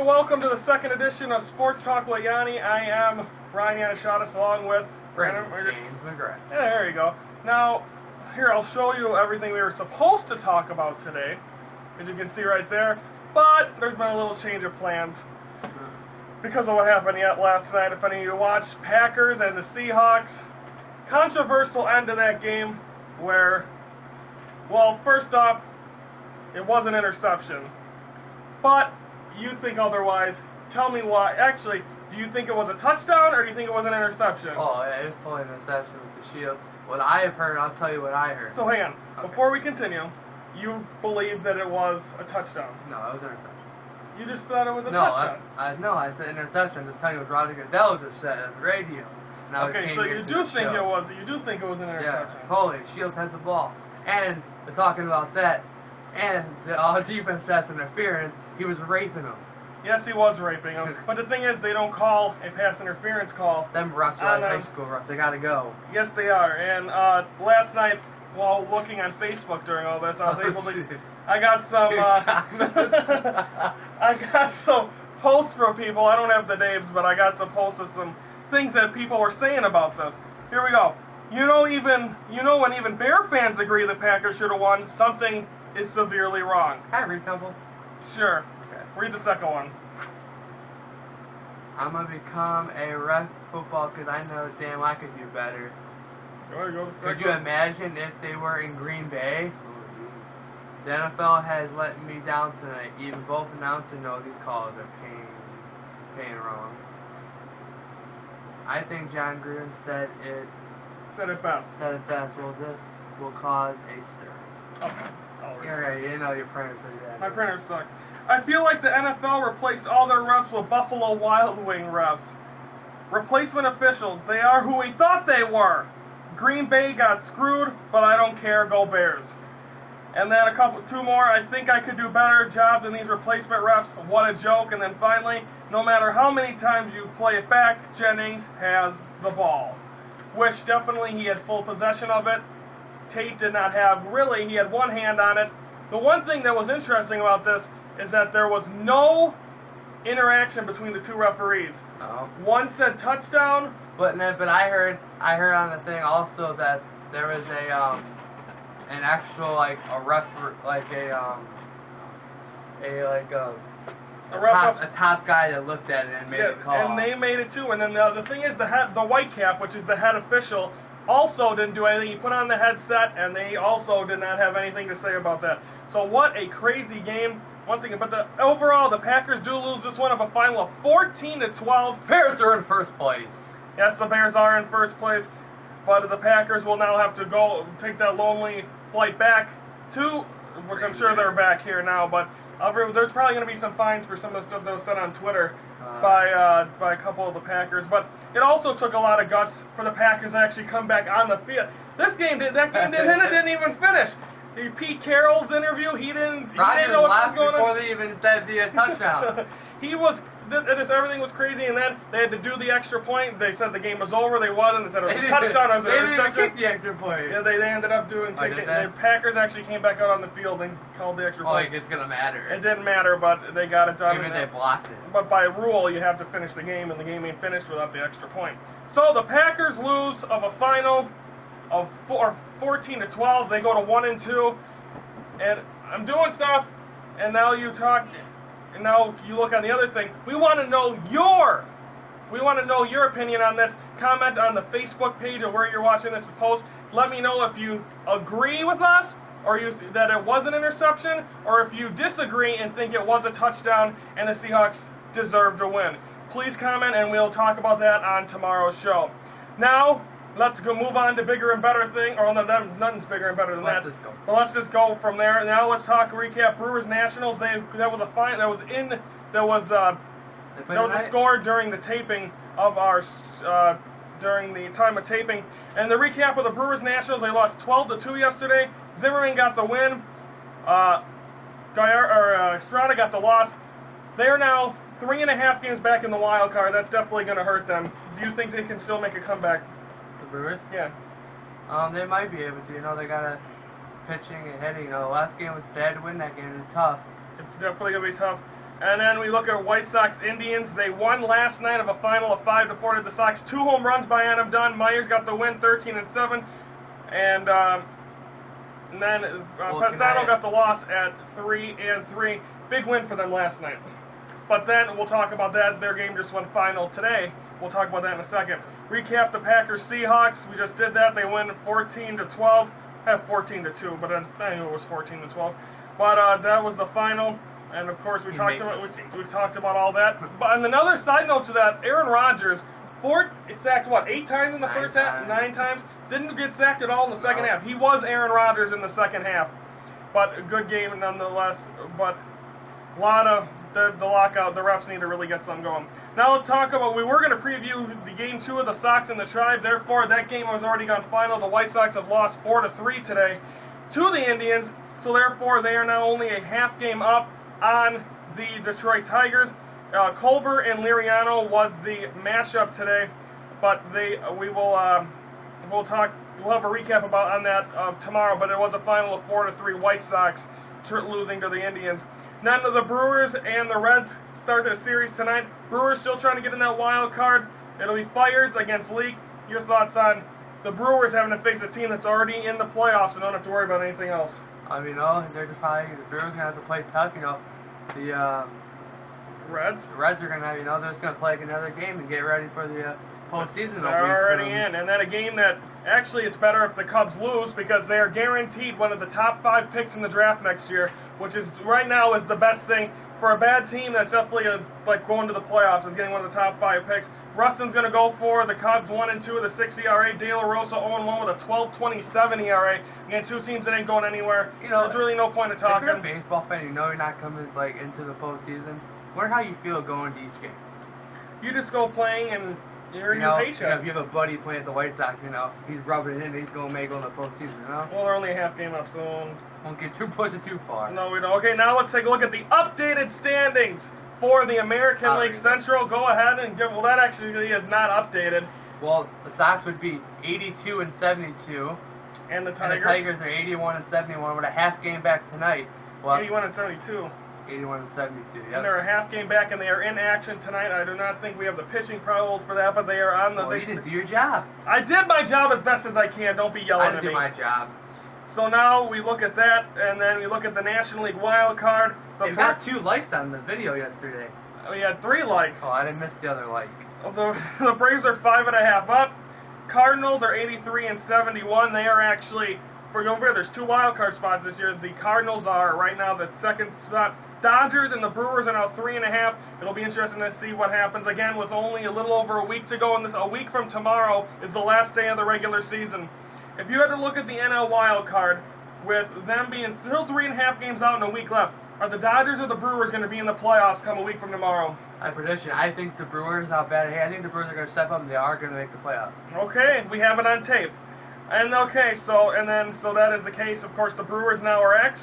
welcome to the second edition of Sports Talk with Yoni. I am Ryan Yanishatis along with James McGrath. Yeah, there you go. Now, here, I'll show you everything we were supposed to talk about today, as you can see right there, but there's been a little change of plans because of what happened last night. If any of you watched, Packers and the Seahawks, controversial end to that game where, well, first off, it was an interception, but you think otherwise. Tell me why. Actually, do you think it was a touchdown or do you think it was an interception? Oh, yeah, it was totally an interception with the shield. What I have heard, I'll tell you what I heard. So hang on. Okay. Before we continue, you believe that it was a touchdown? No, it was an interception. You just thought it was a touchdown? No, I said interception. I'm just telling you what Roger Goodell just said on the radio. Now okay, so you do think it was an interception? Yeah, totally. Shields had the ball. And we're talking about that. And the defense pass interference, he was raping him. Yes, he was raping him. But the thing is, they don't call a pass interference call. Them refs are like high school refs. They gotta go. Yes, they are. And last night, while looking on Facebook during all this, I was able to. I got some. I got some posts from people. I don't have the names, but I got some posts of some things that people were saying about this. Here we go. When even Bear fans agree the Packers should have won, something is severely wrong. Can I read couple? Sure. Okay. Read the second one. I'm going to become a ref football because I know damn I could do better. Could you imagine if they were in Green Bay? The NFL has let me down tonight. Even both announcers know these calls are paying wrong. I think John Gruden said it best. Well, this will cause a stir. Okay. You're right. You know your printer's pretty bad. My printer sucks. I feel like the NFL replaced all their refs with Buffalo Wild Wing refs. Replacement officials. They are who we thought they were. Green Bay got screwed, but I don't care. Go Bears. And then two more. I think I could do better job than these replacement refs. What a joke. And then finally, no matter how many times you play it back, Jennings has the ball. Which definitely he had full possession of it. Tate did not have, really, he had one hand on it. The one thing that was interesting about this is that there was no interaction between the two referees. Oh. One said touchdown. But I heard on the thing also that there was an actual a top guy that looked at it and made a call. And they made it too. And then the thing is, the white cap, which is the head official, also didn't do anything. He put on the headset, and they also did not have anything to say about that. So what a crazy game. Once again, but overall, the Packers do lose this one of a final of 14-12. Bears are in first place. Yes, the Bears are in first place, but the Packers will now have to go take that lonely flight back to, which I'm sure they're back here now, but there's probably going to be some fines for some of the stuff that was said on Twitter by a couple of the Packers. But it also took a lot of guts for the Packers to actually come back on the field. That game didn't even finish. Pete Carroll's interview, he didn't know what was going on. Before they even said the touchdown. Everything was crazy, and then they had to do the extra point. They said the game was over. They won, and they said it was a touchdown. It was an interception. They didn't kick the extra point. Yeah, they ended up doing kicking. The Packers actually came back out on the field and called the extra point. It's gonna matter. It didn't matter, but they got it done. Even they blocked it. But by rule, you have to finish the game, and the game ain't finished without the extra point. So the Packers lose of a final of 14-12. They go to 1-2, and I'm doing stuff, and now you talk. And now you look on the other thing. We want to know your opinion on this. Comment on the Facebook page of where you're watching this post. Let me know if you agree with us, or that it was an interception, or if you disagree and think it was a touchdown and the Seahawks deserve to win. Please comment, and we'll talk about that on tomorrow's show. Now, let's go move on to bigger and better thing. Or no, nothing's bigger and better than that. But let's just go from there. Now let's recap Brewers Nationals. There was a score during the taping of our during the time of taping. And the recap of the Brewers Nationals, they lost 12-2 yesterday. Zimmerman got the win. Estrada got the loss. They are now 3.5 games back in the wild card. That's definitely going to hurt them. Do you think they can still make a comeback? The Brewers? Yeah. They might be able to. They got a pitching and hitting. The last game was bad to win that game. It's tough. It's definitely going to be tough. And then we look at White Sox Indians. They won last night of a final of 5-4 to the Sox. 2 home runs by Adam Dunn. Myers got the win, 13-7, and then Pestano got the loss at 3-3. Big win for them last night. But then we'll talk about that. Their game just went final today. We'll talk about that in a second. Recap the Packers Seahawks. We just did that. They win 14-12. 14-2, but I knew it was 14-12. But that was the final. And of course, we talked about all that. But on another side note to that, Aaron Rodgers, sacked 8 times in the first half? 9 times. Didn't get sacked at all in the second half. He was Aaron Rodgers in the second half. But a good game nonetheless. But a lot of the lockout, the refs need to really get something going. Now let's talk about, we were going to preview the game 2 of the Sox and the Tribe. Therefore, that game has already gone final. The White Sox have lost 4-3 today to the Indians. So therefore, they are now only a half game up on the Detroit Tigers. Colbert and Liriano was the matchup today, but we'll have a recap on that tomorrow. But it was a final of 4-3 White Sox losing to the Indians. None of the Brewers and the Reds start their series tonight. Brewers still trying to get in that wild card. It'll be Fires against Leak. Your thoughts on the Brewers having to face a team that's already in the playoffs and don't have to worry about anything else? The Brewers are gonna have to play tough. The Reds. The Reds are gonna, they're just gonna play another game and get ready for the postseason. They're already in, and then a game that actually it's better if the Cubs lose because they are guaranteed one of the top 5 picks in the draft next year, which is right now is the best thing for a bad team. That's definitely like going to the playoffs is getting one of the top 5 picks. Rustin's going to go for the Cubs 1-2 with a 6 ERA. De La Rosa 0-1 with a 12.27 ERA. Again, 2 teams that ain't going anywhere. There's really no point in talking. If you're a baseball fan, you're not coming into the postseason. Wonder how you feel going to each game. You just go playing and you're in your paycheck. If you have a buddy playing at the White Sox, he's rubbing it in. He's going to make it in the postseason. Well, they're only a half game up, so won't get too far. No, we don't. Okay, now let's take a look at the updated standings for the American League Central. Go ahead and give. Well, that actually is not updated. Well, the Sox would be 82-72, and the Tigers. And the Tigers are 81-71 with a half game back tonight. Well, 81-72. 81-72. Yep. And they're a half game back, and they are in action tonight. I do not think we have the pitching probables for that, but they are on the. Well, you didn't do your job. I did my job as best as I can. Don't be yelling at me. I didn't do my job. So now we look at that, and then we look at the National League wild card. They got 2 likes on the video yesterday. We had 3 likes. Oh, I didn't miss the other like. The Braves are 5.5 up. Cardinals are 83-71. They are actually, there's 2 wild card spots this year. The Cardinals are right now the second spot. Dodgers and the Brewers are now 3.5. It'll be interesting to see what happens. Again, with only a little over a week to go, and a week from tomorrow is the last day of the regular season. If you had to look at the NL wild card, with them being still 3.5 games out and a week left, are the Dodgers or the Brewers going to be in the playoffs come a week from tomorrow? My prediction, I think the Brewers, I think the Brewers are going to step up and they are going to make the playoffs. Okay, we have it on tape. And okay, so that is the case. Of course, the Brewers now are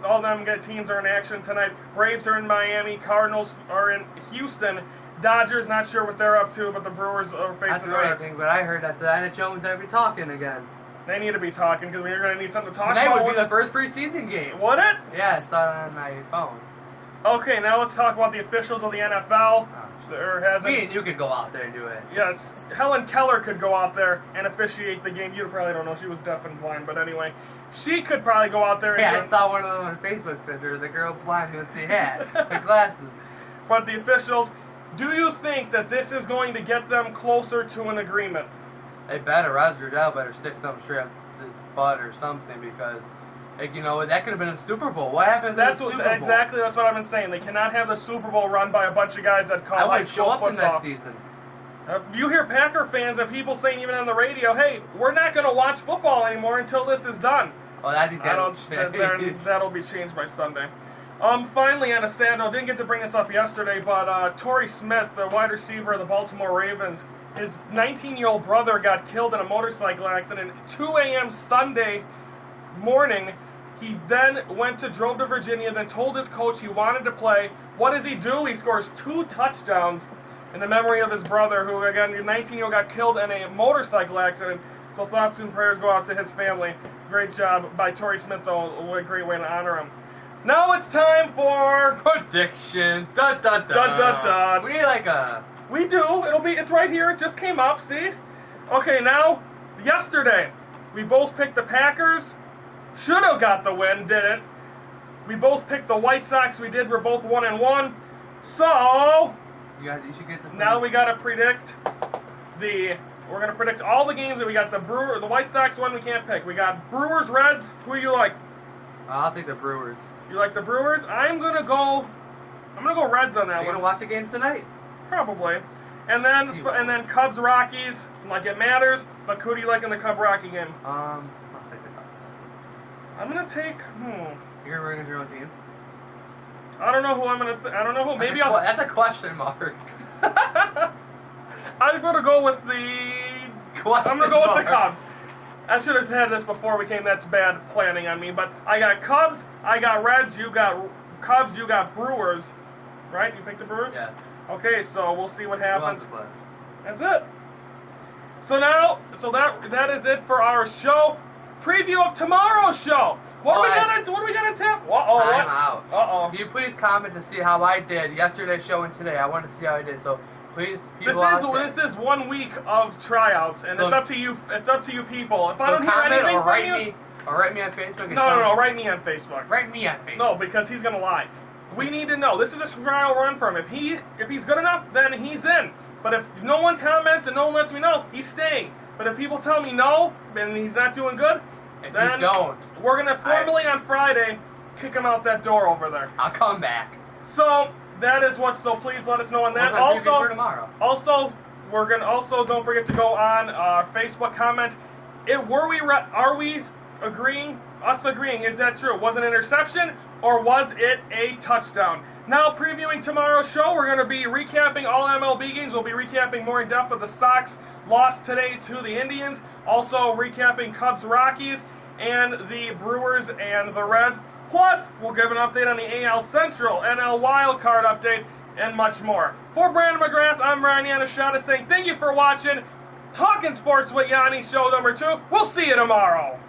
all them teams are in action tonight. Braves are in Miami. Cardinals are in Houston. Dodgers, not sure what they're up to, but the Brewers are facing the Reds. But I heard that the NHL is going to be talking again. They need to be talking because we're going to need something to talk about. Tonight would be the first preseason game. Would it? Yeah, I saw it on my phone. Okay, now let's talk about the officials of the NFL. Me and you could go out there and do it. Yes, Helen Keller could go out there and officiate the game. You probably don't know, she was deaf and blind, but anyway, she could probably go out there and I saw one of them on Facebook picture, the girl blind with the hat, the glasses. But the officials, do you think that this is going to get them closer to an agreement? They better, Roger Goodell better stick something straight up his butt or something because, that could have been a Super Bowl. What happened to the Super Bowl? Exactly, that's what I've been saying. They cannot have the Super Bowl run by a bunch of guys that call high school football. I would show up the next season. You hear Packer fans and people saying even on the radio, hey, we're not going to watch football anymore until this is done. Oh, that'll be changed by Sunday. Finally, on a sad note, didn't get to bring this up yesterday, but Torrey Smith, the wide receiver of the Baltimore Ravens, his 19-year-old brother got killed in a motorcycle accident 2 a.m. Sunday morning. He then drove to Virginia, then told his coach he wanted to play. What does he do? He scores 2 touchdowns in the memory of his brother, who, again, the 19-year-old got killed in a motorcycle accident. So thoughts and prayers go out to his family. Great job by Torrey Smith, though. What a great way to honor him. Now it's time for prediction. Dun dun dun. Dun dun dun. We need like a. We do. It's right here. It just came up. See? Okay. Now, yesterday we both picked the Packers. Should have got the win. Didn't. We both picked the White Sox. We did. We're both 1-1. So. You should get this. Now we gotta predict the. We're gonna predict all the games that we got. The White Sox one we can't pick. We got Brewers, Reds. Who do you like? I'll take the Brewers. You like the Brewers? I'm gonna go Reds on that one. You gonna watch the game tonight? Probably. And then Cubs, Rockies. Like it matters. But who do you like in the Cub Rocky game? I'll take the Cubs. I'm gonna take. You're gonna bring your own team? I don't know who I'm gonna. I don't know who. Maybe I'll. That's a question mark. I'm gonna go with the. I'm gonna go with the Cubs. I should have had this before we came. That's bad planning on me. But I got Cubs. I got Reds. You got Cubs. You got Brewers. Right? You picked the Brewers. Yeah. Okay, so we'll see what happens. That's it. So that is it for our show. Preview of tomorrow's show. What do we got to tap? I'm out. Can you please comment to see how I did yesterday's show and today? I want to see how I did. So please, people this is 1 week of tryouts, and it's up to you. It's up to you people. If I don't hear anything from you, or write me on Facebook. No, write me on Facebook. Write me on Facebook. No, because he's gonna lie. We need to know. This is a trial run for him. If he's good enough, then he's in. But if no one comments and no one lets me know, he's staying. But if people tell me no, and he's not doing good, then we're gonna formally on Friday kick him out that door over there. I'll come back. So that is what. So please let us know on that. For tomorrow. Also, we're gonna don't forget to go on Facebook comment. Are we agreeing? Us agreeing? Is that true? Was it an interception or was it a touchdown? Now previewing tomorrow's show, we're gonna be recapping all MLB games. We'll be recapping more in depth of the Sox loss today to the Indians. Also recapping Cubs, Rockies, and the Brewers and the Reds. Plus, we'll give an update on the AL Central, NL Wild Card update, and much more. For Brandon McGrath, I'm Ryan Yanishada saying thank you for watching Talking Sports with Yanni show number 2. We'll see you tomorrow.